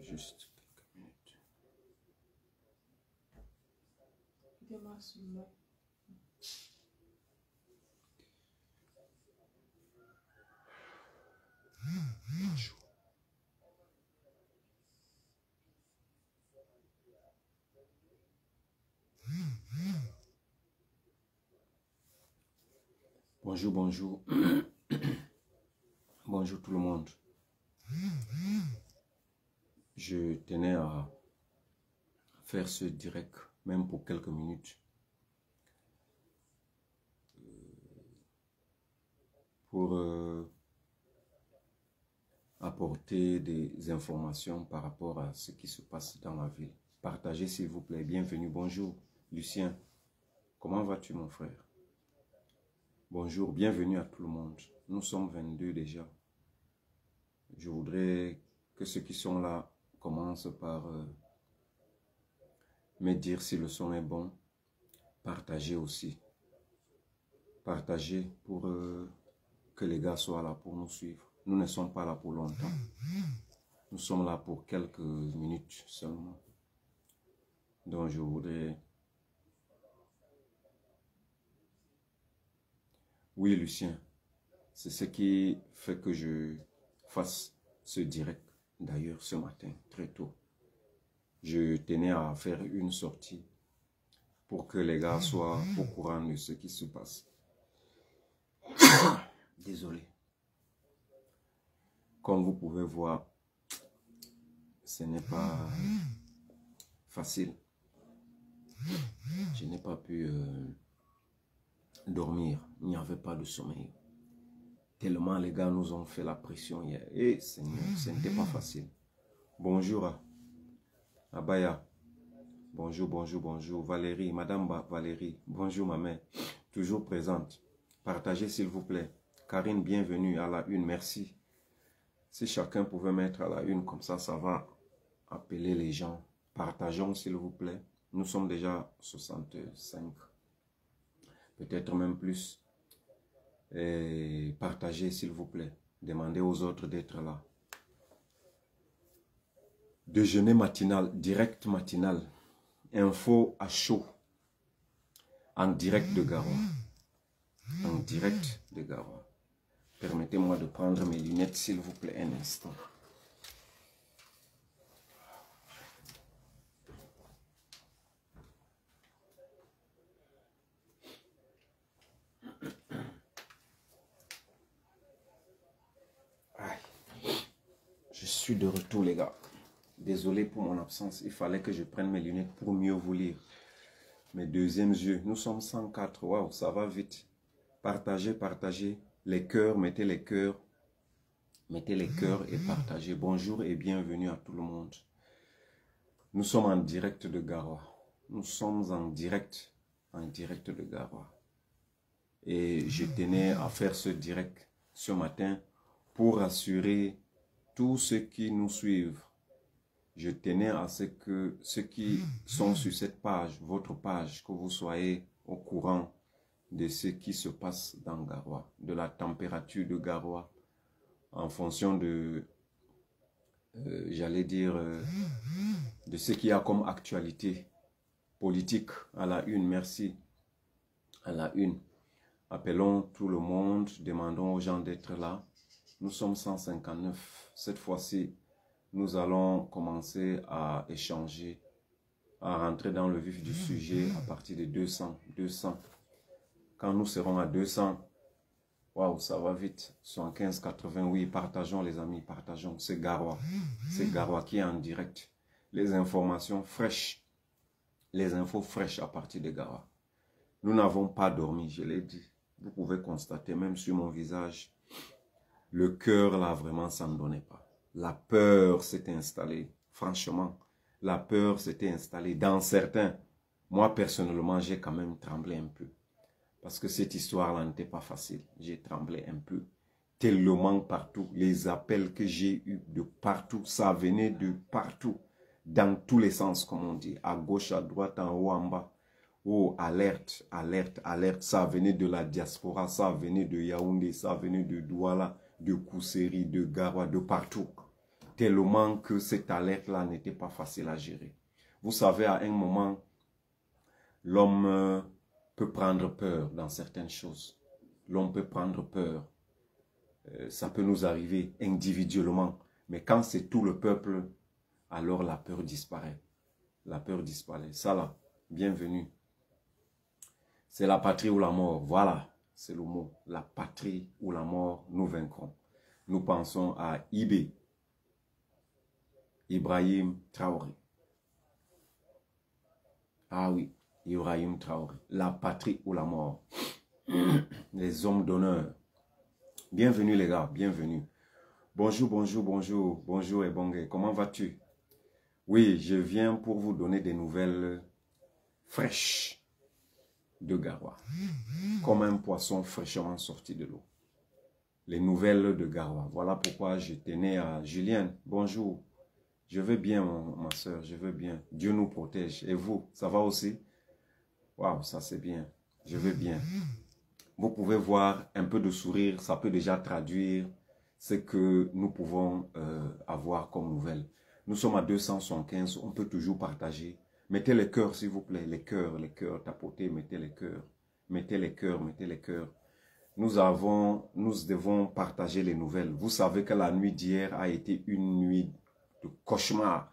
Juste quelques minutes. Bonjour, bonjour. Bonjour tout le monde. Je tenais à faire ce direct, même pour quelques minutes, pour apporter des informations par rapport à ce qui se passe dans la ville. Partagez s'il vous plaît. Bienvenue. Bonjour Lucien. Comment vas-tu mon frère? Bonjour, bienvenue à tout le monde. Nous sommes 22 déjà. Je voudrais que ceux qui sont là commencent par me dire si le son est bon. Partagez aussi. Partagez pour que les gars soient là pour nous suivre. Nous ne sommes pas là pour longtemps. Nous sommes là pour quelques minutes seulement. Donc je voudrais... Oui Lucien, c'est ce qui fait que je fasse ce direct. D'ailleurs ce matin, très tôt. Je tenais à faire une sortie pour que les gars soient au courant de ce qui se passe. Désolé. Comme vous pouvez voir, ce n'est pas facile. Je n'ai pas pu dormir. Il n'y avait pas de sommeil. Tellement les gars nous ont fait la pression hier. Et Seigneur, ce n'était pas facile. Bonjour Abaya. Bonjour, bonjour, bonjour. Valérie, Madame Valérie. Bonjour ma mère. Toujours présente. Partagez s'il vous plaît. Karine, bienvenue à la une. Merci. Si chacun pouvait mettre à la une, comme ça va appeler les gens. Partageons s'il vous plaît. Nous sommes déjà 65. Peut-être même plus. Et partagez s'il vous plaît. Demandez aux autres d'être là. Déjeuner matinal, direct matinal. Info à chaud. En direct de Garoua. En direct de Garoua. Permettez-moi de prendre mes lunettes s'il vous plaît un instant. Je suis de retour les gars. Désolé pour mon absence. Il fallait que je prenne mes lunettes pour mieux vous lire. Mes deuxièmes yeux. Nous sommes 104. Waouh, ça va vite. Partagez, partagez. Les cœurs, mettez les cœurs. Mettez les cœurs et partagez. Bonjour et bienvenue à tout le monde. Nous sommes en direct de Garoua. Nous sommes en direct de Garoua. Et je tenais à faire ce direct ce matin pour rassurer tous ceux qui nous suivent. Je tenais à ce que ceux qui sont sur cette page, votre page, que vous soyez au courant de ce qui se passe dans Garoua, de la température de Garoua, en fonction de, j'allais dire, de ce qu'il y a comme actualité politique à la une. Merci. À la une. Appelons tout le monde, demandons aux gens d'être là. Nous sommes 159. Cette fois-ci, nous allons commencer à échanger, à rentrer dans le vif du sujet à partir de 200. Quand nous serons à 200, waouh, ça va vite. 75, 80, oui, partageons les amis, partageons. C'est Garoua. C'est Garoua qui est en direct. Les informations fraîches, les infos fraîches à partir de Garoua. Nous n'avons pas dormi, je l'ai dit. Vous pouvez constater, même sur mon visage, le cœur là vraiment ça ne donnait pas. La peur s'est installée. Franchement, la peur s'était installée dans certains. Moi personnellement, j'ai quand même tremblé un peu. Parce que cette histoire-là n'était pas facile. J'ai tremblé un peu. Tellement partout. Les appels que j'ai eus de partout, ça venait de partout. Dans tous les sens, comme on dit. À gauche, à droite, en haut, en bas. Oh, alerte, alerte, alerte. Ça venait de la diaspora, ça venait de Yaoundé, ça venait de Douala, de Kousséri, de Garoua, de partout. Tellement que cette alerte-là n'était pas facile à gérer. Vous savez, à un moment, l'homme peut prendre peur dans certaines choses. L'homme peut prendre peur. Ça peut nous arriver individuellement. Mais quand c'est tout le peuple, alors la peur disparaît. La peur disparaît. Ça là, bienvenue. C'est la patrie ou la mort. Voilà, c'est le mot. La patrie ou la mort, nous vaincrons. Nous pensons à Ibrahim Traoré. Ah oui, Ibrahim Traoré. La patrie ou la mort. Les hommes d'honneur. Bienvenue les gars, bienvenue. Bonjour, bonjour, bonjour, bonjour et bonjour. Comment vas-tu? Oui, je viens pour vous donner des nouvelles fraîches de Garoua. Comme un poisson fraîchement sorti de l'eau. Les nouvelles de Garoua. Voilà pourquoi je tenais à Julienne. Bonjour. Je vais bien, ma soeur, je vais bien. Dieu nous protège. Et vous, ça va aussi? Waouh, ça c'est bien. Je vais bien. Vous pouvez voir un peu de sourire, ça peut déjà traduire ce que nous pouvons avoir comme nouvelle. Nous sommes à 275, on peut toujours partager. Mettez les cœurs, s'il vous plaît, les cœurs, tapotez, mettez les cœurs. Mettez les cœurs, mettez les cœurs. Nous devons partager les nouvelles. Vous savez que la nuit d'hier a été une nuit de cauchemar.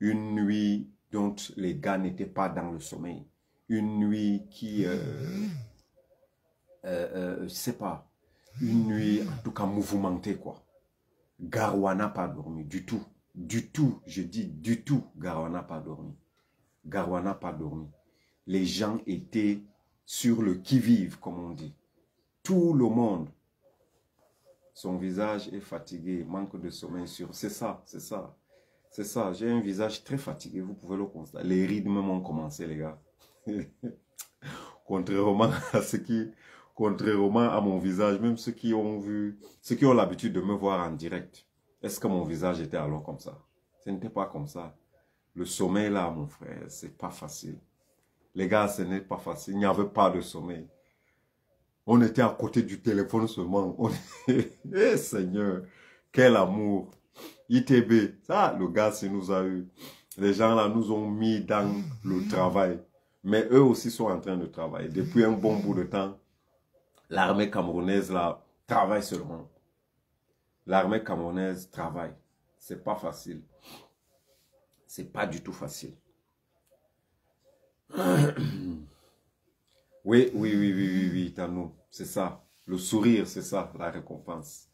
Une nuit dont les gars n'étaient pas dans le sommeil. Une nuit qui... je sais pas, une nuit en tout cas mouvementée quoi. Garoua n'a pas dormi du tout, je dis du tout, Garoua n'a pas dormi. Garoua n'a pas dormi. Les gens étaient sur le qui-vive comme on dit. Tout le monde, son visage est fatigué, manque de sommeil sur, c'est ça, c'est ça. C'est ça, j'ai un visage très fatigué, vous pouvez le constater. Les rides même ont commencé les gars. Contrairement à mon visage, même ceux qui ont l'habitude de me voir en direct, est-ce que mon visage était alors comme ça? Ce n'était pas comme ça. Le sommeil là, mon frère, c'est pas facile. Les gars, ce n'est pas facile. Il n'y avait pas de sommeil. On était à côté du téléphone seulement. Eh Seigneur, quel amour. ITB, ça, le gars, c'est nous a eu. Les gens là nous ont mis dans le travail. Mais eux aussi sont en train de travailler. Depuis un bon bout de temps, l'armée camerounaise là travaille seulement. L'armée camerounaise travaille. C'est pas facile. C'est pas du tout facile. Oui, Tanou. C'est ça. Le sourire, c'est ça, la récompense.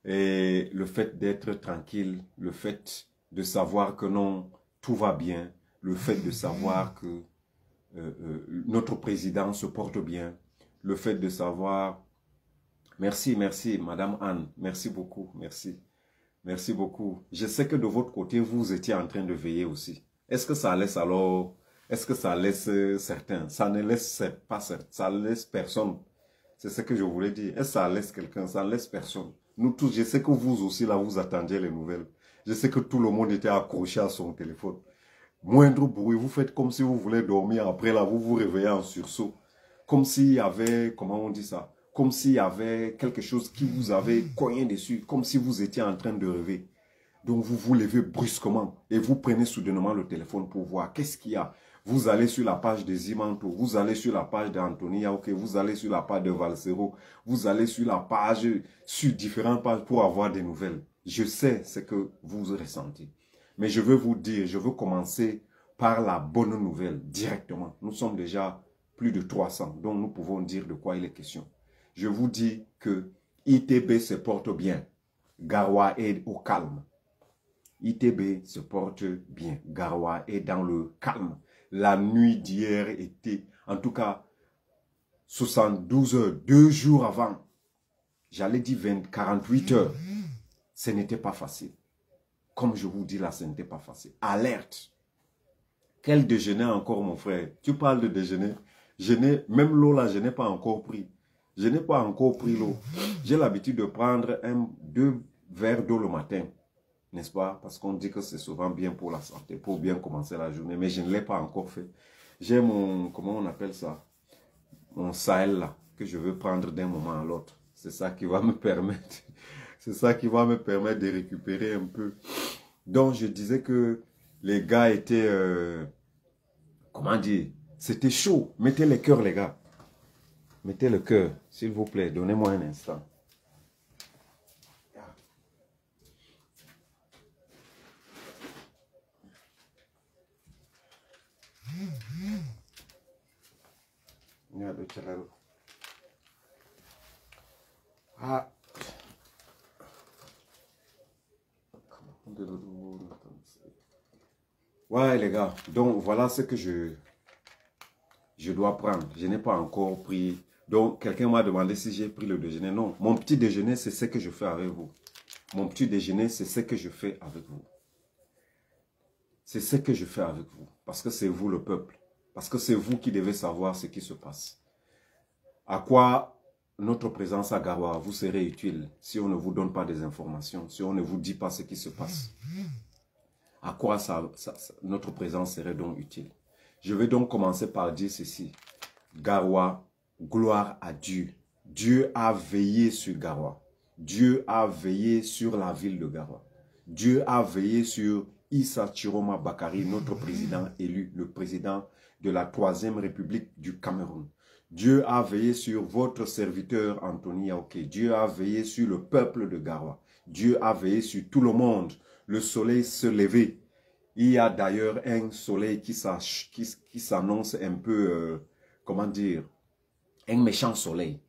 Et le fait d'être tranquille, le fait de savoir que non, tout va bien, le fait de savoir que notre président se porte bien, le fait de savoir... Merci, Madame Anne, merci beaucoup, merci beaucoup. Je sais que de votre côté, vous étiez en train de veiller aussi. Est-ce que ça laisse alors... Est-ce que ça laisse certains? Ça ne laisse pas certains, ça laisse personne. C'est ce que je voulais dire. Est-ce que ça laisse quelqu'un? Ça ne laisse personne. Nous tous, je sais que vous aussi, là, vous attendiez les nouvelles. Je sais que tout le monde était accroché à son téléphone. Moindre bruit, vous faites comme si vous voulez dormir. Après, là, vous vous réveillez en sursaut. Comme s'il y avait, comment on dit ça? Comme s'il y avait quelque chose qui vous avait cogné dessus. Comme si vous étiez en train de rêver. Donc, vous vous levez brusquement et vous prenez soudainement le téléphone pour voir qu'est-ce qu'il y a. Vous allez sur la page de Zimanto, vous allez sur la page d'Anthony Yaoké, vous allez sur la page de Valsero, vous allez sur la page, sur différentes pages pour avoir des nouvelles. Je sais ce que vous ressentez. Mais je veux vous dire, je veux commencer par la bonne nouvelle directement. Nous sommes déjà plus de 300, donc nous pouvons dire de quoi il est question. Je vous dis que ITB se porte bien. Garoua est au calme. ITB se porte bien. Garoua est dans le calme. La nuit d'hier était, en tout cas, 72 heures, 2 jours avant. J'allais dire 48 heures. Ce n'était pas facile. Comme je vous dis là, ce n'était pas facile. Alerte. Quel déjeuner encore, mon frère? Tu parles de déjeuner. Même l'eau là, je n'ai pas encore pris. Je n'ai pas encore pris l'eau. J'ai l'habitude de prendre 2 verres d'eau le matin. N'est-ce pas? Parce qu'on dit que c'est souvent bien pour la santé, pour bien commencer la journée. Mais je ne l'ai pas encore fait. j'ai mon, comment on appelle ça? Mon Sahel là, que je veux prendre d'un moment à l'autre. C'est ça qui va me permettre, c'est ça qui va me permettre de récupérer un peu. Donc, je disais que les gars étaient, comment dire, c'était chaud. Mettez les cœurs, les gars. Mettez le cœur, s'il vous plaît. Donnez-moi un instant. Ah. Ouais, les gars. Donc, voilà ce que je dois prendre. Je n'ai pas encore pris. Donc, quelqu'un m'a demandé si j'ai pris le déjeuner. Non, mon petit déjeuner, c'est ce que je fais avec vous. Mon petit déjeuner, c'est ce que je fais avec vous. C'est ce que je fais avec vous. Parce que c'est vous le peuple. Parce que c'est vous qui devez savoir ce qui se passe. À quoi notre présence à Garoua vous serait utile si on ne vous donne pas des informations, si on ne vous dit pas ce qui se passe? À quoi notre présence serait donc utile? Je vais donc commencer par dire ceci. Garoua, gloire à Dieu. Dieu a veillé sur Garoua. Dieu a veillé sur la ville de Garoua. Dieu a veillé sur Issa Chiroma Bakari, notre président élu, le président de la 3e République du Cameroun. Dieu a veillé sur votre serviteur Anthony Yaoké. Dieu a veillé sur le peuple de Garoua. Dieu a veillé sur tout le monde. Le soleil se levait. Il y a d'ailleurs un soleil qui s'annonce un peu, comment dire, un méchant soleil.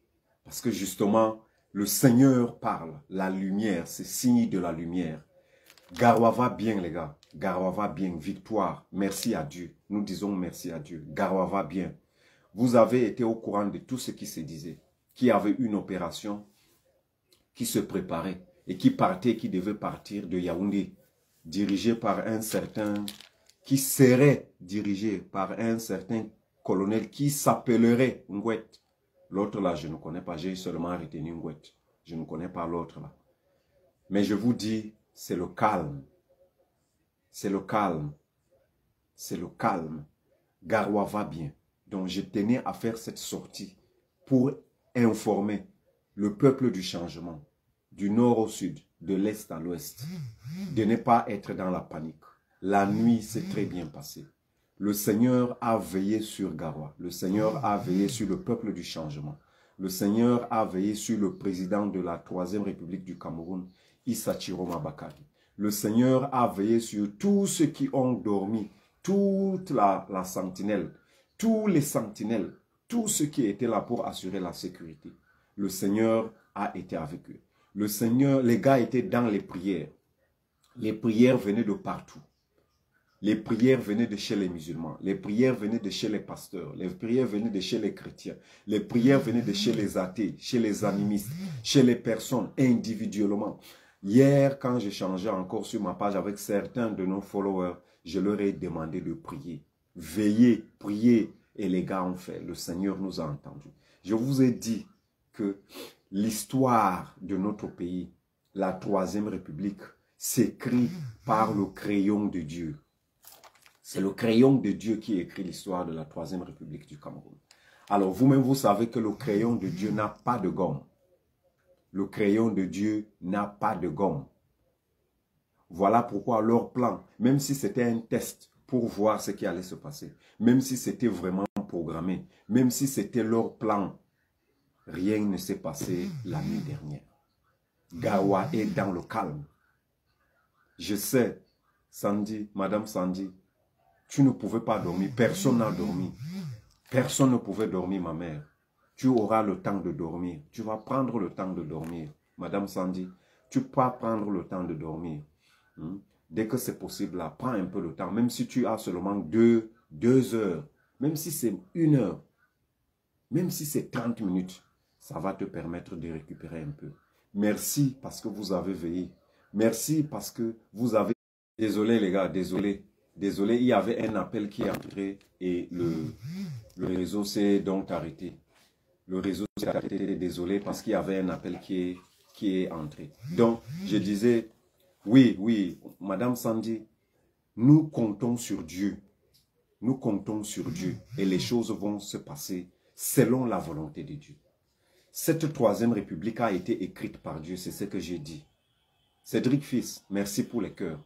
Parce que justement, le Seigneur parle. La lumière, c'est signe de la lumière. Garoua va bien, les gars. Garoua va bien. Victoire. Merci à Dieu. Nous disons merci à Dieu. Garoua va bien. Vous avez été au courant de tout ce qui se disait. Qui avait une opération qui se préparait et qui partait, qui devait partir de Yaoundé, dirigé par un certain, qui serait dirigé par un certain colonel qui s'appellerait Ngouet. L'autre là, je ne connais pas, j'ai seulement retenu Ngouet. Je ne connais pas l'autre là. Mais je vous dis, c'est le calme. C'est le calme. C'est le calme. Garoua va bien. Donc je tenais à faire cette sortie pour informer le peuple du changement, du nord au sud, de l'est à l'ouest, de ne pas être dans la panique. La nuit s'est très bien passée. Le Seigneur a veillé sur Garoua. Le Seigneur a veillé sur le peuple du changement. Le Seigneur a veillé sur le président de la 3e République du Cameroun, Issa Chiroma Bakari. Le Seigneur a veillé sur tous ceux qui ont dormi, toute la sentinelle, tous les sentinelles, tous ceux qui étaient là pour assurer la sécurité. Le Seigneur a été avec eux. Le Seigneur, les gars étaient dans les prières. Les prières venaient de partout. Les prières venaient de chez les musulmans. Les prières venaient de chez les pasteurs. Les prières venaient de chez les chrétiens. Les prières venaient de chez les athées, chez les animistes, chez les personnes individuellement. Hier, quand j'échangeais encore sur ma page avec certains de nos followers, je leur ai demandé de prier. Veillez, priez. Et les gars ont fait. Le Seigneur nous a entendus. Je vous ai dit que l'histoire de notre pays, la 3e République, s'écrit par le crayon de Dieu. C'est le crayon de Dieu qui écrit l'histoire de la 3e République du Cameroun. Alors vous-même, vous savez que le crayon de Dieu n'a pas de gomme. Le crayon de Dieu n'a pas de gomme. Voilà pourquoi leur plan, même si c'était un test pour voir ce qui allait se passer, même si c'était vraiment programmé, même si c'était leur plan, rien ne s'est passé la nuit dernière. Garoua est dans le calme. Je sais, Sandy, Madame Sandy, tu ne pouvais pas dormir. Personne n'a dormi. Personne ne pouvait dormir, ma mère. Tu auras le temps de dormir. Tu vas prendre le temps de dormir. Madame Sandy, tu peux prendre le temps de dormir. Dès que c'est possible, là, prends un peu le temps. Même si tu as seulement 2 heures, même si c'est 1 heure, même si c'est 30 minutes, ça va te permettre de récupérer un peu. Merci parce que vous avez veillé. Merci parce que vous avez... Désolé les gars, désolé. Désolé, il y avait un appel qui est entré et le réseau s'est donc arrêté. Le réseau s'est arrêté, désolé, parce qu'il y avait un appel qui est entré. Donc, je disais, oui, Madame Sandy, nous comptons sur Dieu. Nous comptons sur Dieu et les choses vont se passer selon la volonté de Dieu. Cette troisième république a été écrite par Dieu, c'est ce que j'ai dit. Cédric Fils, merci pour les cœurs.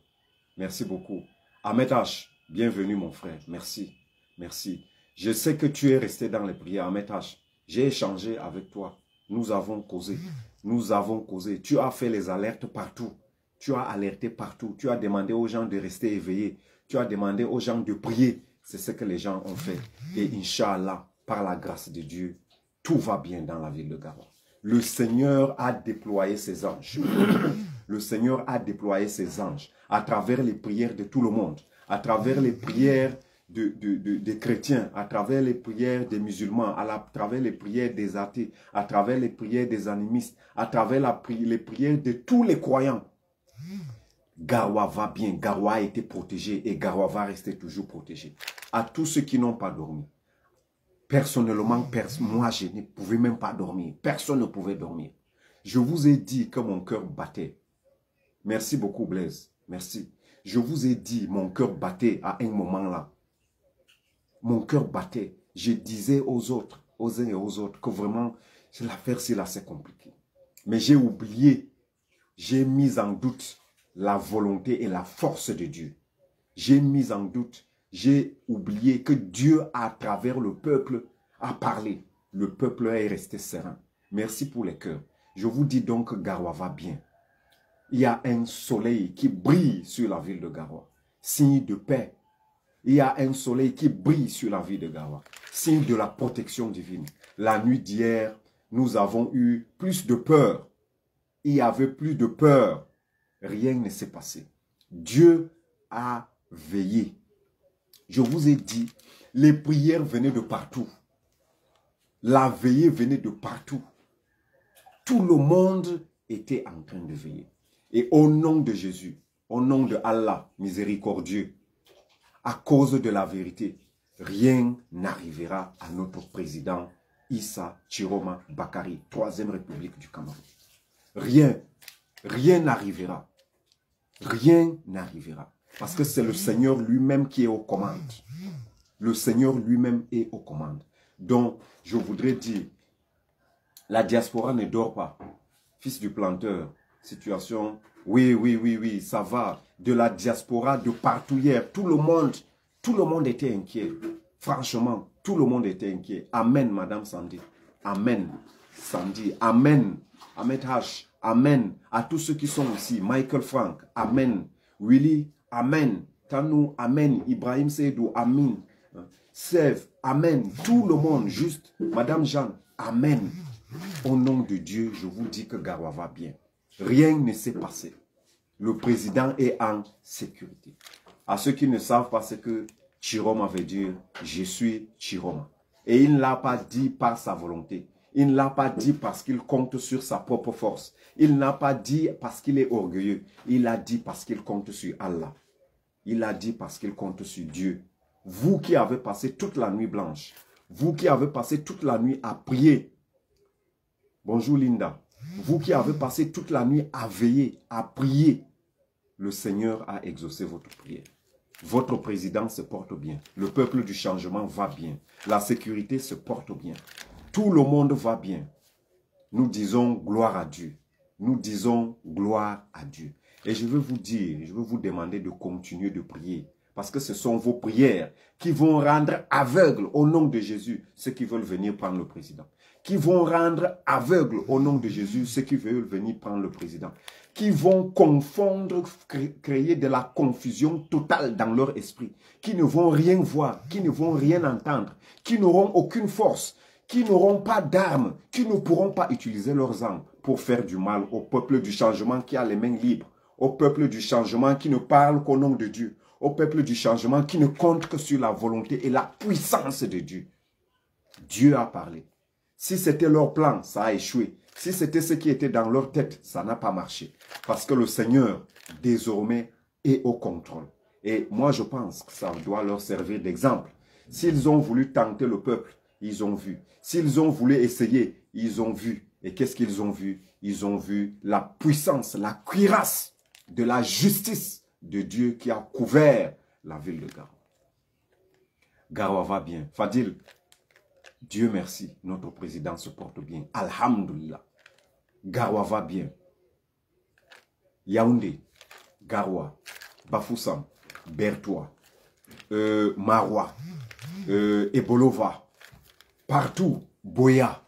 Merci beaucoup. Ahmed H, bienvenue mon frère. Merci. Merci. Je sais que tu es resté dans les prières, Ahmed H. J'ai échangé avec toi. Nous avons causé. Nous avons causé. Tu as fait les alertes partout. Tu as alerté partout. Tu as demandé aux gens de rester éveillés. Tu as demandé aux gens de prier. C'est ce que les gens ont fait. Et Inch'Allah, par la grâce de Dieu, tout va bien dans la ville de Garoua. Le Seigneur a déployé ses anges. Le Seigneur a déployé ses anges à travers les prières de tout le monde, à travers les prières des chrétiens, à travers les prières des musulmans, à travers les prières des athées, à travers les prières des animistes, à travers les prières de tous les croyants. Garoua va bien, Garoua a été protégé et Garoua va rester toujours protégé. À tous ceux qui n'ont pas dormi, personnellement, moi je ne pouvais même pas dormir, personne ne pouvait dormir. Je vous ai dit que mon cœur battait. Merci beaucoup Blaise, merci. Je vous ai dit, mon cœur battait à un moment là. Mon cœur battait. Je disais aux autres, aux uns et aux autres, que vraiment, l'affaire c'est là, c'est compliqué. Mais j'ai oublié, j'ai mis en doute la volonté et la force de Dieu. J'ai mis en doute, j'ai oublié que Dieu, à travers le peuple, a parlé. Le peuple est resté serein. Merci pour les cœurs. Je vous dis donc que Garoua va bien. Il y a un soleil qui brille sur la ville de Garoua. Signe de paix. Il y a un soleil qui brille sur la ville de Garoua. Signe de la protection divine. La nuit d'hier, nous avons eu plus de peur. Il y avait plus de peur. Rien ne s'est passé. Dieu a veillé. Je vous ai dit, les prières venaient de partout. La veillée venait de partout. Tout le monde était en train de veiller. Et au nom de Jésus, au nom de Allah, miséricordieux, à cause de la vérité, rien n'arrivera à notre président Issa Chiroma Bakari, 3e République du Cameroun. Rien, rien n'arrivera. Rien n'arrivera. Parce que c'est le Seigneur lui-même qui est aux commandes. Le Seigneur lui-même est aux commandes. Donc, je voudrais dire, la diaspora ne dort pas. Fils du planteur, situation, oui, ça va. De la diaspora, de partout hier, tout le monde était inquiet. Franchement, tout le monde était inquiet. Amen, Madame Sandy. Amen, Sandy. Amen, Ahmed H. Amen. À tous ceux qui sont ici, Michael Frank. Amen. Willy. Amen. Tanou. Amen. Ibrahim Seydou. Amen. Sève. Amen. Tout le monde, juste. Madame Jeanne. Amen. Au nom de Dieu, je vous dis que Garoua va bien. Rien ne s'est passé. Le président est en sécurité. À ceux qui ne savent pas ce que Chiroma veut dire, je suis Chiroma. Et il ne l'a pas dit par sa volonté. Il ne l'a pas dit parce qu'il compte sur sa propre force. Il n'a pas dit parce qu'il est orgueilleux. Il a dit parce qu'il compte sur Allah. Il a dit parce qu'il compte sur Dieu. Vous qui avez passé toute la nuit blanche, vous qui avez passé toute la nuit à prier. Bonjour Linda. Vous qui avez passé toute la nuit à veiller, à prier. Le Seigneur a exaucé votre prière. Votre président se porte bien. Le peuple du changement va bien. La sécurité se porte bien. Tout le monde va bien. Nous disons gloire à Dieu. Nous disons gloire à Dieu. Et je veux vous dire, je veux vous demander de continuer de prier. Parce que ce sont vos prières qui vont rendre aveugles au nom de Jésus ceux qui veulent venir prendre le président. Qui vont rendre aveugles au nom de Jésus ceux qui veulent venir prendre le président. Qui vont confondre, créer de la confusion totale dans leur esprit. Qui ne vont rien voir, qui ne vont rien entendre, qui n'auront aucune force, qui n'auront pas d'armes, qui ne pourront pas utiliser leurs armes pour faire du mal au peuple du changement qui a les mains libres, au peuple du changement qui ne parle qu'au nom de Dieu, au peuple du changement qui ne compte que sur la volonté et la puissance de Dieu. Dieu a parlé. Si c'était leur plan, ça a échoué. Si c'était ce qui était dans leur tête, ça n'a pas marché. Parce que le Seigneur, désormais, est au contrôle. Et moi, je pense que ça doit leur servir d'exemple. S'ils ont voulu tenter le peuple, ils ont vu. S'ils ont voulu essayer, ils ont vu. Et qu'est-ce qu'ils ont vu? Ils ont vu la puissance, la cuirasse de la justice de Dieu qui a couvert la ville de Garoua. Garoua va bien. Fadil, Dieu merci, notre président se porte bien. Alhamdulillah. Garoua va bien. Yaoundé, Garoua, Bafoussam, Bertois, Marois, Ebolova, partout, Boya,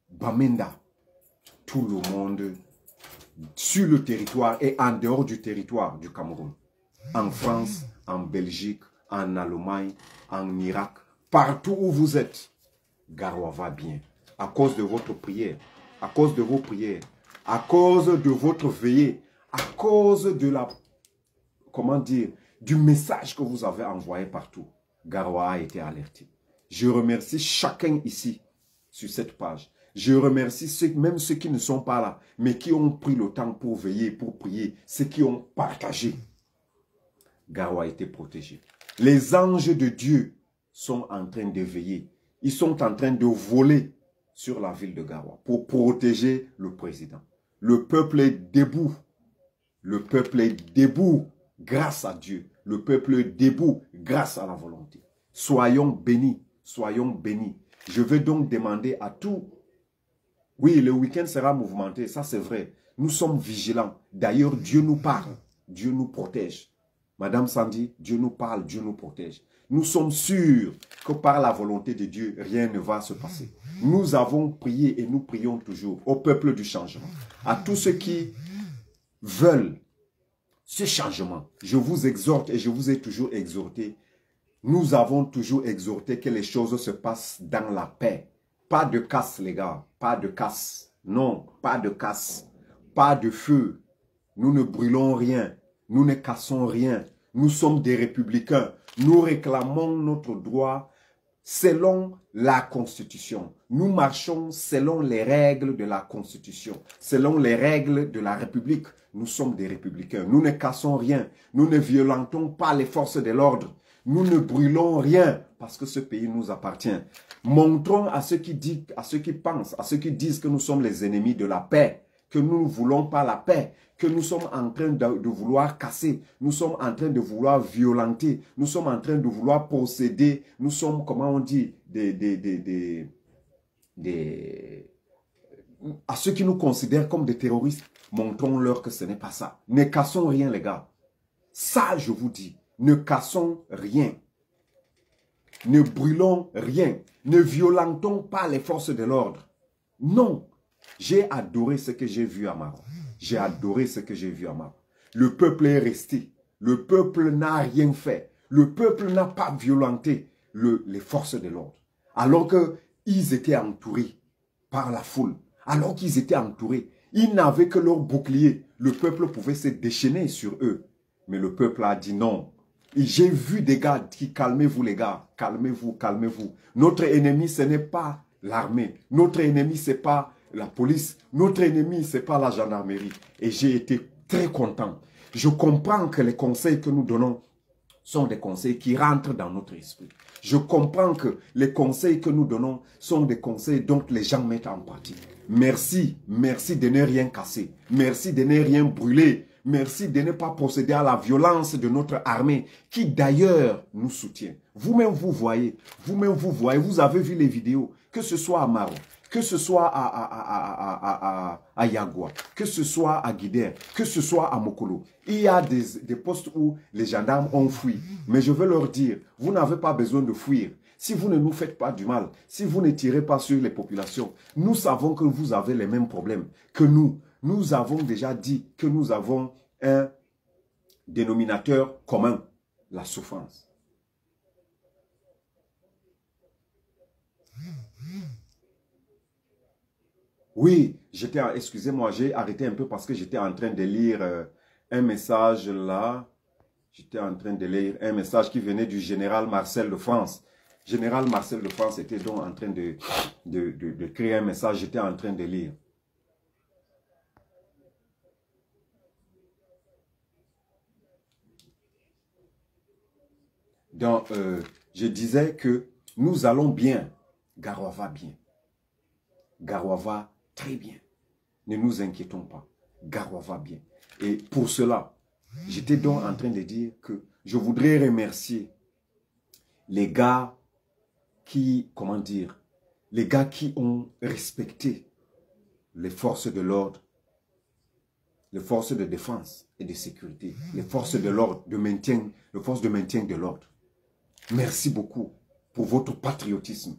Bamenda, tout le monde sur le territoire et en dehors du territoire du Cameroun. En France, en Belgique, en Allemagne, en Irak, partout où vous êtes, Garoua va bien. À cause de votre prière, à cause de vos prières, à cause de votre veillée, à cause de la, comment dire, du message que vous avez envoyé partout, Garoua a été alerté. Je remercie chacun ici, sur cette page. Je remercie même ceux qui ne sont pas là, mais qui ont pris le temps pour veiller, pour prier, ceux qui ont partagé. Garoua a été protégé. Les anges de Dieu sont en train de veiller. Ils sont en train de voler sur la ville de Garoua pour protéger le président. Le peuple est debout. Le peuple est debout grâce à Dieu. Le peuple est debout grâce à la volonté. Soyons bénis. Soyons bénis. Je vais donc demander à tous. Oui, le week-end sera mouvementé, ça c'est vrai. Nous sommes vigilants. D'ailleurs, Dieu nous parle. Dieu nous protège. Madame Sandy, Dieu nous parle, Dieu nous protège. Nous sommes sûrs que par la volonté de Dieu, rien ne va se passer. Nous avons prié et nous prions toujours au peuple du changement. À tous ceux qui veulent ce changement, je vous exhorte et je vous ai toujours exhorté. Nous avons toujours exhorté que les choses se passent dans la paix. Pas de casse, les gars. Pas de casse. Non, pas de casse. Pas de feu. Nous ne brûlons rien. Nous ne cassons rien. Nous sommes des républicains. Nous réclamons notre droit selon la Constitution. Nous marchons selon les règles de la Constitution. Selon les règles de la République. Nous sommes des républicains. Nous ne cassons rien. Nous ne violentons pas les forces de l'ordre. Nous ne brûlons rien parce que ce pays nous appartient. Montrons à ceux qui disent, à ceux qui pensent, à ceux qui disent que nous sommes les ennemis de la paix, que nous ne voulons pas la paix, que nous sommes en train de vouloir casser, nous sommes en train de vouloir violenter, nous sommes en train de vouloir posséder, nous sommes, comment on dit, à ceux qui nous considèrent comme des terroristes, montrons-leur que ce n'est pas ça. Ne cassons rien, les gars. Ça, je vous dis. Ne cassons rien. Ne brûlons rien. Ne violentons pas les forces de l'ordre. Non. J'ai adoré ce que j'ai vu à Maro. J'ai adoré ce que j'ai vu à Maro. Le peuple est resté. Le peuple n'a rien fait. Le peuple n'a pas violenté les forces de l'ordre. Alors qu'ils étaient entourés par la foule. Alors qu'ils étaient entourés. Ils n'avaient que leur bouclier. Le peuple pouvait se déchaîner sur eux. Mais le peuple a dit non. J'ai vu des gars qui, calmez-vous les gars, calmez-vous, calmez-vous. Notre ennemi, ce n'est pas l'armée. Notre ennemi, ce n'est pas la police. Notre ennemi, ce n'est pas la gendarmerie. Et j'ai été très content. Je comprends que les conseils que nous donnons sont des conseils qui rentrent dans notre esprit. Je comprends que les conseils que nous donnons sont des conseils dont les gens mettent en pratique. Merci, merci de ne rien casser. Merci de ne rien brûler. Merci de ne pas procéder à la violence de notre armée qui d'ailleurs nous soutient. Vous-même vous voyez, vous avez vu les vidéos, que ce soit à Maro, que ce soit à Yagua, que ce soit à Guider, que ce soit à Mokolo. Il y a des postes où les gendarmes ont fui. Mais je veux leur dire, vous n'avez pas besoin de fuir. Si vous ne nous faites pas du mal, si vous ne tirez pas sur les populations, nous savons que vous avez les mêmes problèmes que nous. Nous avons déjà dit que nous avons un dénominateur commun, la souffrance. Oui, excusez-moi, j'ai arrêté un peu parce que j'étais en train de lire un message là. J'étais en train de lire un message qui venait du général Marcel de France. Général Marcel de France était donc en train de créer un message, j'étais en train de lire. Donc, je disais que nous allons bien. Garoua va bien. Garoua va très bien. Ne nous inquiétons pas. Garoua va bien. Et pour cela, j'étais donc en train de dire que je voudrais remercier les gars qui, comment dire, les gars qui ont respecté les forces de l'ordre, les forces de défense et de sécurité, les forces de l'ordre, les forces de maintien de l'ordre. Merci beaucoup pour votre patriotisme.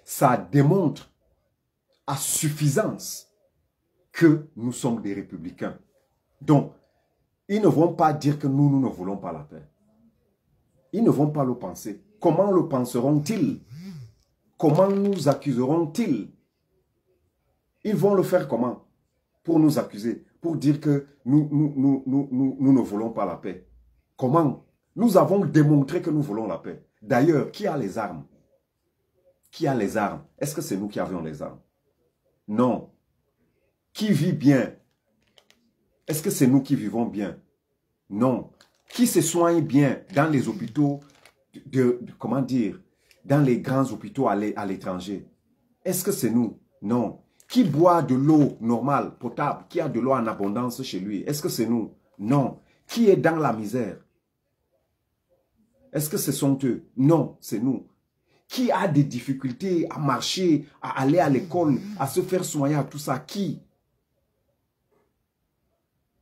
Ça démontre à suffisance que nous sommes des républicains. Donc, ils ne vont pas dire que nous ne voulons pas la paix. Ils ne vont pas le penser. Comment le penseront-ils? Comment nous accuseront-ils? Ils vont le faire comment? Pour nous accuser, pour dire que nous ne voulons pas la paix. Comment? Nous avons démontré que nous voulons la paix. D'ailleurs, qui a les armes? Qui a les armes? Est-ce que c'est nous qui avions les armes? Non. Qui vit bien? Est-ce que c'est nous qui vivons bien? Non. Qui se soigne bien dans les hôpitaux, comment dire, dans les grands hôpitaux à l'étranger? Est-ce que c'est nous? Non. Qui boit de l'eau normale, potable, qui a de l'eau en abondance chez lui? Est-ce que c'est nous? Non. Qui est dans la misère? Est-ce que ce sont eux? Non, c'est nous. Qui a des difficultés à marcher, à aller à l'école, à se faire soigner, à tout ça? Qui?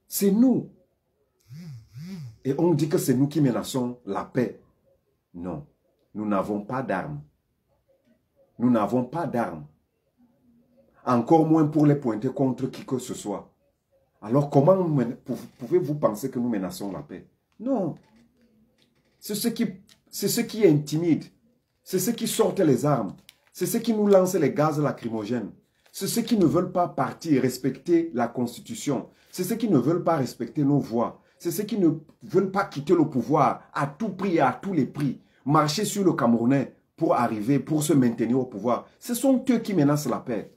C'est nous. Et on dit que c'est nous qui menaçons la paix. Non, nous n'avons pas d'armes. Nous n'avons pas d'armes. Encore moins pour les pointer contre qui que ce soit. Alors comment pouvez-vous penser que nous menaçons la paix? Non. C'est ceux qui intimident. C'est ceux qui sortent les armes. C'est ceux qui nous lancent les gaz lacrymogènes. C'est ceux qui ne veulent pas partir, respecter la Constitution. C'est ceux qui ne veulent pas respecter nos voix. C'est ceux qui ne veulent pas quitter le pouvoir à tout prix et à tous les prix. Marcher sur le Camerounais pour arriver, pour se maintenir au pouvoir. Ce sont eux qui menacent la paix.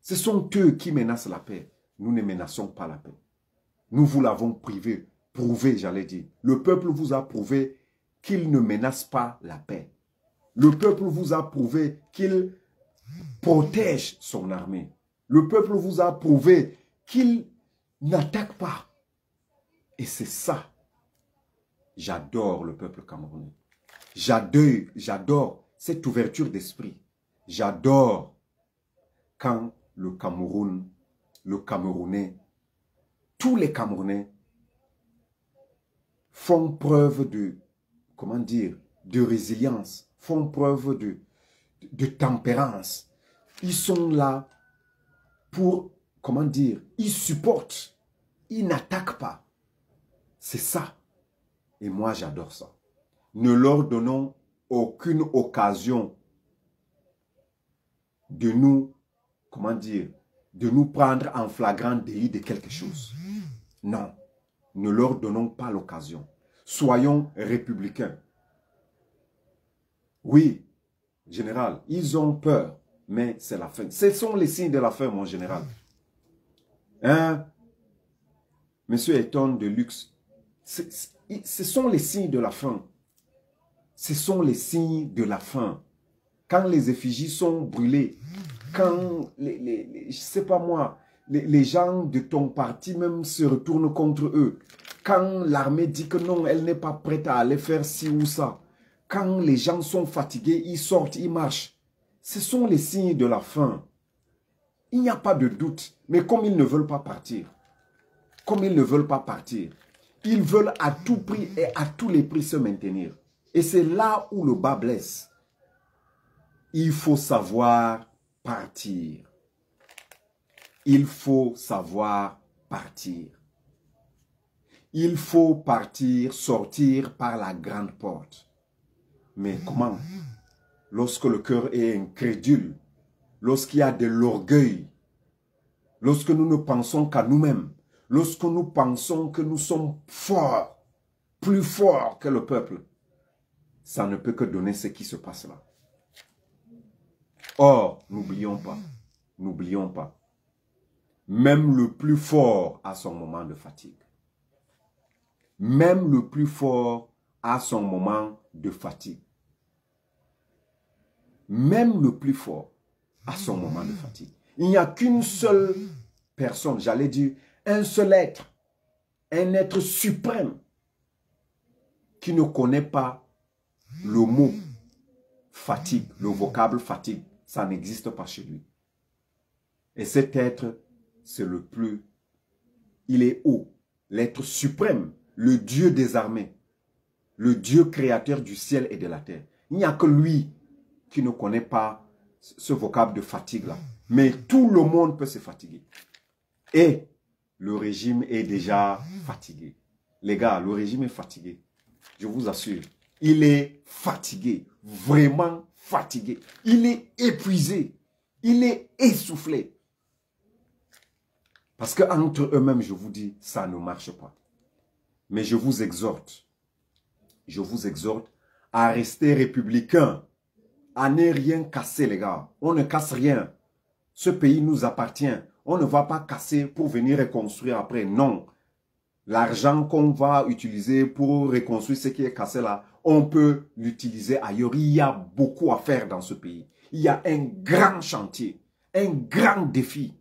Ce sont eux qui menacent la paix. Nous ne menaçons pas la paix. Nous vous l'avons prouvé, j'allais dire. Le peuple vous a prouvé qu'il ne menace pas la paix. Le peuple vous a prouvé qu'il protège son armée. Le peuple vous a prouvé qu'il n'attaque pas. Et c'est ça. J'adore le peuple camerounais. J'adore cette ouverture d'esprit. J'adore quand le Cameroun, le Camerounais, tous les Camerounais font preuve de, comment dire, de résilience, font preuve de tempérance. Ils sont là pour, comment dire, ils supportent, ils n'attaquent pas. C'est ça. Et moi, j'adore ça. Ne leur donnons aucune occasion de nous, comment dire, de nous prendre en flagrant délit de quelque chose. Non. Ne leur donnons pas l'occasion. Soyons républicains. Oui, général, ils ont peur, mais c'est la fin. Ce sont les signes de la fin, mon général. Hein? Monsieur Eton de Luxe, ce sont les signes de la fin. Ce sont les signes de la fin. Quand les effigies sont brûlées, quand, je sais pas moi, les gens de ton parti même se retournent contre eux, quand l'armée dit que non, elle n'est pas prête à aller faire ci ou ça, quand les gens sont fatigués, ils sortent, ils marchent. Ce sont les signes de la fin. Il n'y a pas de doute. Mais comme ils ne veulent pas partir, ils veulent à tout prix et à tous les prix se maintenir. Et c'est là où le bas blesse. Il faut savoir partir. Il faut savoir partir. Il faut partir, sortir par la grande porte. Mais comment? Lorsque le cœur est incrédule, lorsqu'il y a de l'orgueil, lorsque nous ne pensons qu'à nous-mêmes, lorsque nous pensons que nous sommes forts, plus forts que le peuple, ça ne peut que donner ce qui se passe là. Or, n'oublions pas, même le plus fort a son moment de fatigue. Même le plus fort a son moment de fatigue. Même le plus fort a son moment de fatigue. Il n'y a qu'une seule personne, j'allais dire, un seul être, un être suprême qui ne connaît pas Le mot fatigue, le vocable fatigue, ça n'existe pas chez lui. Et cet être, c'est le plus, il est haut, l'être suprême, le Dieu des armées, le Dieu créateur du ciel et de la terre. Il n'y a que lui qui ne connaît pas ce vocable de fatigue-là. Mais tout le monde peut se fatiguer. Et le régime est déjà fatigué. Les gars, le régime est fatigué. Je vous assure. Il est fatigué. Vraiment fatigué. Il est épuisé. Il est essoufflé. Parce qu'entre eux-mêmes, je vous dis, ça ne marche pas. Mais je vous exhorte à rester républicain, à ne rien casser, les gars. On ne casse rien. Ce pays nous appartient. On ne va pas casser pour venir reconstruire après. Non. L'argent qu'on va utiliser pour reconstruire ce qui est cassé là, on peut l'utiliser ailleurs. Il y a beaucoup à faire dans ce pays. Il y a un grand chantier, un grand défi.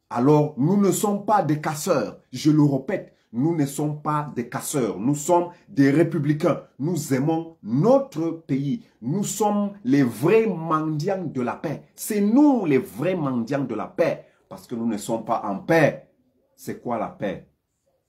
Alors, nous ne sommes pas des casseurs. Je le répète, nous ne sommes pas des casseurs. Nous sommes des républicains. Nous aimons notre pays. Nous sommes les vrais mendiants de la paix. C'est nous les vrais mendiants de la paix. Parce que nous ne sommes pas en paix. C'est quoi la paix?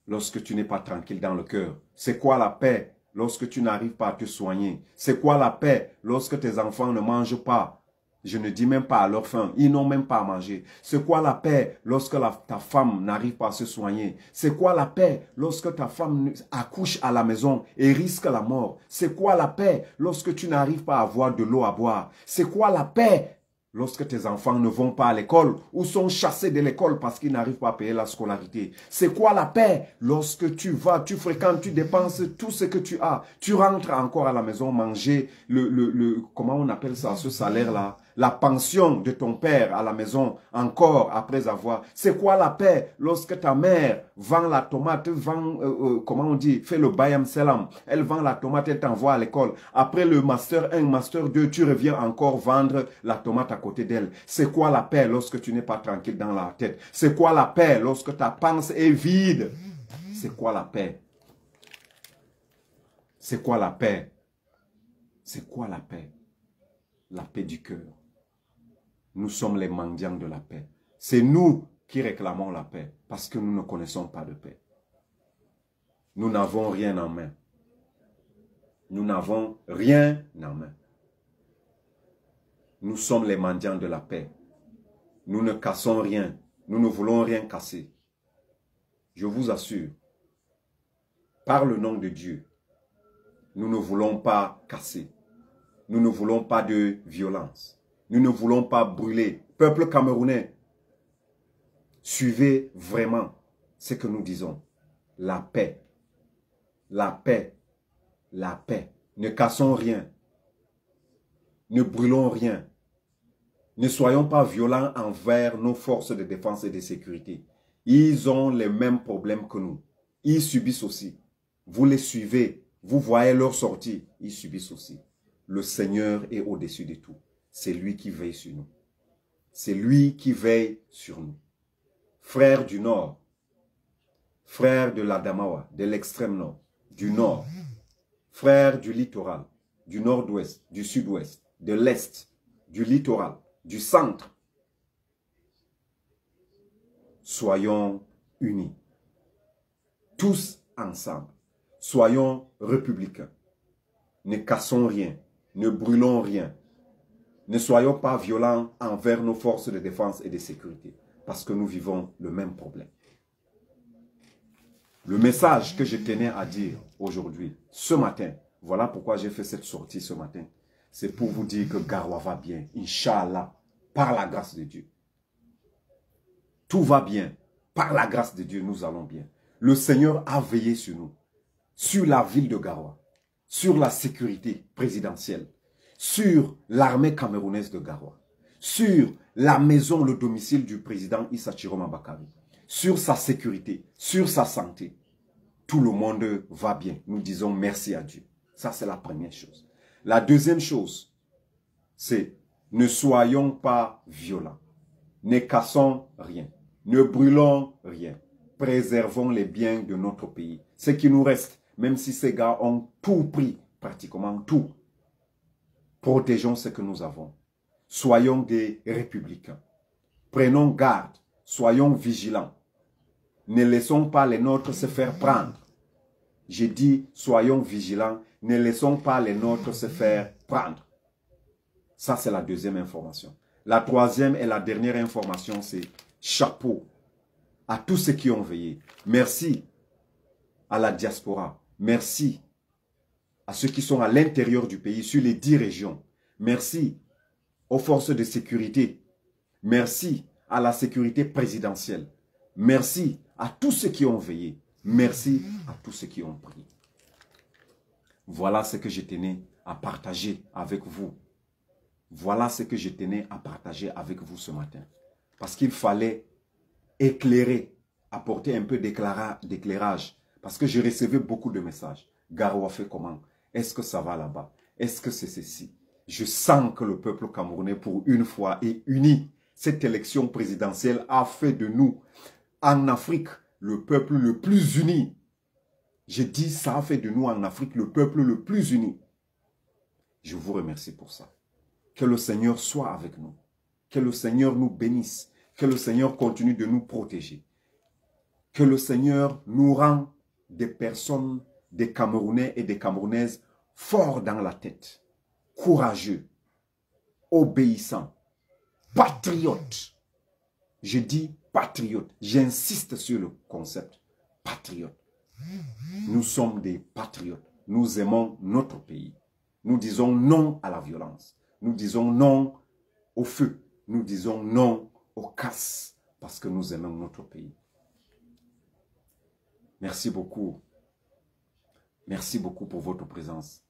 Lorsque tu n'es pas tranquille dans le cœur. C'est quoi la paix? Lorsque tu n'arrives pas à te soigner. C'est quoi la paix? Lorsque tes enfants ne mangent pas. Je ne dis même pas à leur faim. Ils n'ont même pas à manger. C'est quoi la paix lorsque ta femme n'arrive pas à se soigner? C'est quoi la paix lorsque ta femme accouche à la maison et risque la mort? C'est quoi la paix lorsque tu n'arrives pas à avoir de l'eau à boire? C'est quoi la paix lorsque tes enfants ne vont pas à l'école ou sont chassés de l'école parce qu'ils n'arrivent pas à payer la scolarité? C'est quoi la paix lorsque tu vas, tu fréquentes, tu dépenses tout ce que tu as, tu rentres encore à la maison manger comment on appelle ça, ce salaire-là? La pension de ton père à la maison, encore après avoir. C'est quoi la paix lorsque ta mère vend la tomate, comment on dit, fait le bayam selam. Elle vend la tomate, elle t'envoie à l'école. Après le master 1, master 2, tu reviens encore vendre la tomate à côté d'elle. C'est quoi la paix lorsque tu n'es pas tranquille dans la tête? C'est quoi la paix lorsque ta panse est vide? C'est quoi la paix? C'est quoi la paix? C'est quoi la paix? La paix du cœur. Nous sommes les mendiants de la paix. C'est nous qui réclamons la paix parce que nous ne connaissons pas de paix. Nous n'avons rien en main. Nous n'avons rien en main. Nous sommes les mendiants de la paix. Nous ne cassons rien. Nous ne voulons rien casser. Je vous assure, par le nom de Dieu, nous ne voulons pas casser. Nous ne voulons pas de violence. Nous ne voulons pas brûler. Peuple camerounais, suivez vraiment ce que nous disons. La paix. La paix. La paix. Ne cassons rien. Ne brûlons rien. Ne soyons pas violents envers nos forces de défense et de sécurité. Ils ont les mêmes problèmes que nous. Ils subissent aussi. Vous les suivez. Vous voyez leur sortie. Ils subissent aussi. Le Seigneur est au-dessus de tout. C'est lui qui veille sur nous. C'est lui qui veille sur nous. Frères du Nord, frères de l'Adamawa, de l'extrême Nord, du Nord, frères du littoral, du Nord-Ouest, du Sud-Ouest, de l'Est, du littoral, du Centre. Soyons unis. Tous ensemble. Soyons républicains. Ne cassons rien. Ne brûlons rien. Ne soyons pas violents envers nos forces de défense et de sécurité. Parce que nous vivons le même problème. Le message que je tenais à dire aujourd'hui, ce matin, voilà pourquoi j'ai fait cette sortie ce matin. C'est pour vous dire que Garoua va bien, Inch'Allah, par la grâce de Dieu. Tout va bien. Par la grâce de Dieu, nous allons bien. Le Seigneur a veillé sur nous, sur la ville de Garoua, sur la sécurité présidentielle, sur l'armée camerounaise de Garoua, sur la maison, le domicile du président Issa Chiroma Bakary, sur sa sécurité, sur sa santé. Tout le monde va bien. Nous disons merci à Dieu. Ça, c'est la première chose. La deuxième chose, c'est ne soyons pas violents. Ne cassons rien. Ne brûlons rien. Préservons les biens de notre pays. Ce qui nous reste, même si ces gars ont tout pris, pratiquement tout. Protégeons ce que nous avons. Soyons des républicains. Prenons garde. Soyons vigilants. Ne laissons pas les nôtres se faire prendre. J'ai dit, soyons vigilants. Ne laissons pas les nôtres se faire prendre. Ça, c'est la deuxième information. La troisième et la dernière information, c'est chapeau à tous ceux qui ont veillé. Merci à la diaspora. Merci à ceux qui sont à l'intérieur du pays, sur les 10 régions. Merci aux forces de sécurité. Merci à la sécurité présidentielle. Merci à tous ceux qui ont veillé. Merci à tous ceux qui ont prié. Voilà ce que je tenais à partager avec vous. Voilà ce que je tenais à partager avec vous ce matin. Parce qu'il fallait éclairer, apporter un peu d'éclairage. Parce que je recevais beaucoup de messages. Garoua fait comment? Est-ce que ça va là-bas? Est-ce que c'est ceci? Je sens que le peuple camerounais, pour une fois, est uni. Cette élection présidentielle a fait de nous, en Afrique, le peuple le plus uni. Je dis, ça a fait de nous en Afrique le peuple le plus uni. Je vous remercie pour ça. Que le Seigneur soit avec nous. Que le Seigneur nous bénisse. Que le Seigneur continue de nous protéger. Que le Seigneur nous rend des personnes, des Camerounais et des Camerounaises forts dans la tête, courageux, obéissants, patriotes. Je dis patriotes. J'insiste sur le concept patriote. Nous sommes des patriotes. Nous aimons notre pays. Nous disons non à la violence. Nous disons non au feu. Nous disons non au casse parce que nous aimons notre pays. Merci beaucoup. Merci beaucoup pour votre présence.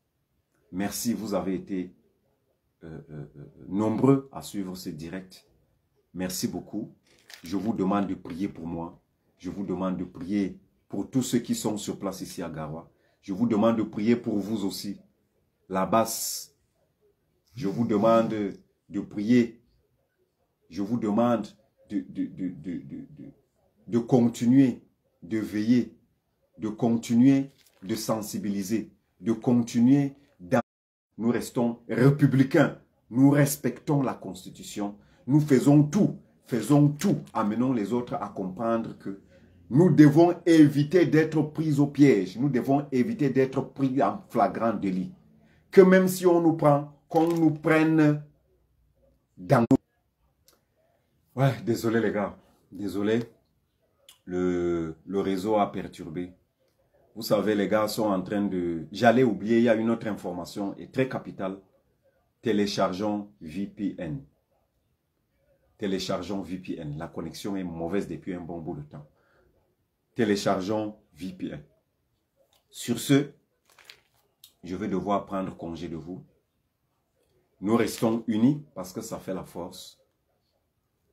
Merci, vous avez été nombreux à suivre ce direct. Merci beaucoup. Je vous demande de prier pour moi. Je vous demande de prier pour tous ceux qui sont sur place ici à Garoua. Je vous demande de prier pour vous aussi. La basse. Je vous demande de prier. Je vous demande de continuer, de veiller, de continuer, de sensibiliser, de continuer. Nous restons républicains. Nous respectons la Constitution. Nous faisons tout. Faisons tout. Amenons les autres à comprendre que nous devons éviter d'être pris au piège. Nous devons éviter d'être pris en flagrant délit. Que même si on nous prend, qu'on nous prenne dans... Ouais, désolé les gars. Désolé. Le réseau a perturbé. Vous savez, les gars sont en train de... J'allais oublier, il y a une autre information et très capitale. Téléchargeons VPN. Téléchargeons VPN. La connexion est mauvaise depuis un bon bout de temps. Téléchargeons VPN. Sur ce, je vais devoir prendre congé de vous. Nous restons unis parce que ça fait la force.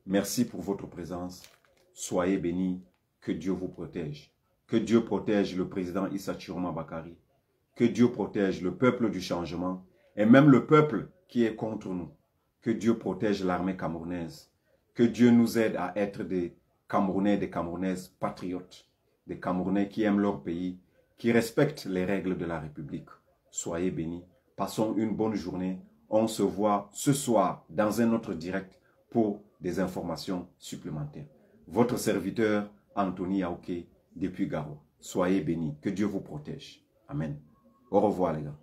Merci pour votre présence. Soyez bénis. Que Dieu vous protège. Que Dieu protège le président Issa Chiroma Bakari. Que Dieu protège le peuple du changement. Et même le peuple qui est contre nous. Que Dieu protège l'armée camerounaise. Que Dieu nous aide à être des Camerounais et des Camerounaises patriotes. Des Camerounais qui aiment leur pays. Qui respectent les règles de la République. Soyez bénis. Passons une bonne journée. On se voit ce soir dans un autre direct pour des informations supplémentaires. Votre serviteur Anthony Aouké depuis Garo. Soyez bénis. Que Dieu vous protège. Amen. Au revoir les gars.